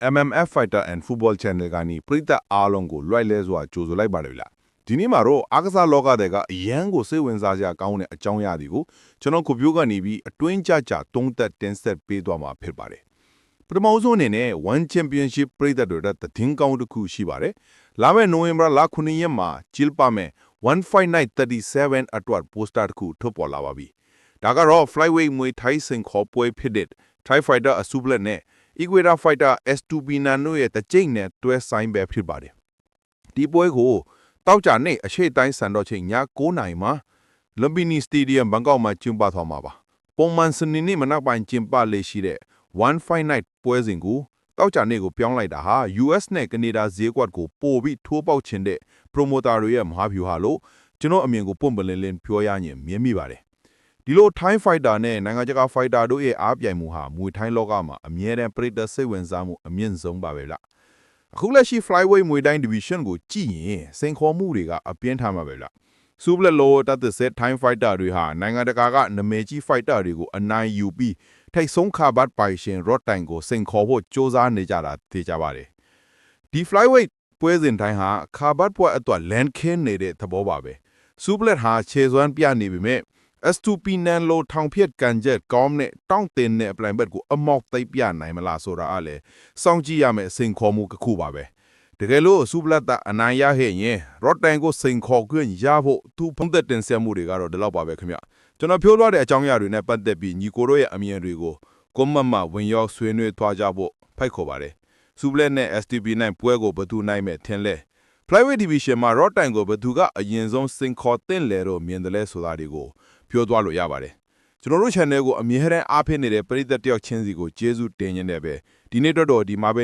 MMF Fighter and Football Channel ကနေပရိသတ်အားလုံးကိုလွိုက်လဲစွာကြိုဆိုလိုက်ပါတယ်ဗျာဒီနေ့မှာတော့အားကစားလောကတွေကအရန်ကိုစိတ်ဝင်စားစရာကောင်းတဲ့အကြောင်းအရာတွေကိုကျွန်တော်ကိုပြိုးကနေပြီးအတွင်းကြကြသုံးသက်တင်ဆက်ပေးသွားမှာဖြစ်ပါတယ်ပထမဆုံးအနေနဲ့ One Championship ပရိသတ်တွေတဲ့တင်းကောင်းတစ်ခုရှိပါတယ်လာမယ့်နိုဝင်ဘာလ9ရက်မှာကျင်းပမယ် One Fight Night 37အတွက်ပိုစတာတစ်ခုထုတ်ပေါ်လာပါပြီဒါကတော့ Flyweight မွေထိုင်းစင်ခေါ်ပွဲဖြစ်တဲ့ Thai Fighter အစုပလက်နဲ့ Equator Fighter S2B နာနိုရဲ့တကြိမ်နဲ့တွဲဆိုင်ပဲဖြစ်ပါတယ်ဒီပွဲကိုတောက်ကြနေ့အရှိတိုင်းစံတော်ချိန်ည9:00 နာရီမှာ Lumpini Stadium ဘန်ကောက်မှာကျင်းပသွားမှာပါပုံမှန်စနေနေ့မနက်ပိုင်းကျင်းပလေရှိတဲ့ One Fight Night ပွဲစဉ်ကိုတောက်ကြနေ့ကိုပြောင်းလိုက်တာဟာ US နဲ့ကနေဒါဈေးကွက်ကိုပို့ပြီးထိုးပေါက်ခြင်းတဲ့ promoter တွေရဲ့မဟာဗျူဟာလို့ကျွန်တော်အမြင်ကိုပုံပလင်းလင်းပြောရရင်မြင်မိပါတယ်ဒီလို Thai Fighter နဲ့နိုင်ငံခြား Fighter တို့ရဲ့အားပြိုင်မှုဟာမွေထိုင်းလောကမှာအမြဲတမ်းပရိသတ်စိတ်ဝင်စားမှုအမြင့်ဆုံးပါပဲလားအခုလက်ရှိ Flyweight မွေတိုင်း Division ကိုကြည့်ရင်စိန်ခေါ်မှုတွေကအပြင်းထန်ပါပဲလားစူပလက်လောတသက်ဆက် Thai Fighter တွေဟာနိုင်ငံတကာကနမဲကြီး Fighter တွေကိုအနိုင်ယူပြီးထိတ်ဆုံးခါဘတ်ပိုင်ရှင် Rod တိုင်ကိုစိန်ခေါ်ဖို့စ조사နေကြတာသိကြပါတယ်ဒီ Flyweight ပွဲစဉ်တိုင်းဟာခါဘတ်ပွဲအတွက် land king နေတဲ့သဘောပါပဲစူပလက်ဟာခြေစွမ်းပြနေပြီမဲ့ S2P နန်လိုထောင်ဖြစ်ကန်ချက်ကောင်းနဲ့တောင်းတင်တဲ့အပလိုင်ဘက်ကိုအမောက်သိပ်ပြနိုင်မလားဆိုတာအလဲစောင့်ကြည့်ရမယ့်စိန်ခေါ်မှုတစ်ခုပါပဲတကယ်လို့စူပလက်တာအနိုင်ရခဲ့ရင် Rod တိုင်ကိုစိန်ခေါ်ခွင့်ရဖို့သူဖုံးသက်တင်ဆက်မှုတွေကတော့ဒီလောက်ပါပဲခင်ဗျကျွန်တော်ပြောသွားတဲ့အကြောင်းအရာတွေနဲ့ပတ်သက်ပြီးညီကိုတို့ရဲ့အမြင်တွေကိုကွန်မန့်မှာဝင်ရောက်ဆွေးနွေးသွားကြဖို့ဖိတ်ခေါ်ပါတယ်စူပလက်နဲ့ STP နိုင်ပွဲကိုဘယ်သူနိုင်မဲ့ထင်လဲ Flyweight Division မှာ Rod တိုင်ကိုဘယ်သူကအရင်ဆုံးစိန်ခေါ်တင်လဲတော့မြင်တယ်လဲဆိုတာတွေကိုပြောသွားလို့ရပါတယ်ကျွန်တော်တို့ channel ကိုအမြဲတမ်းအားပေးနေတဲ့ပရိသတ်တယောက်ချင်းစီကိုကျေးဇူးတင်နေတယ်ပဲဒီနေ့တော့ဒီမှာပဲ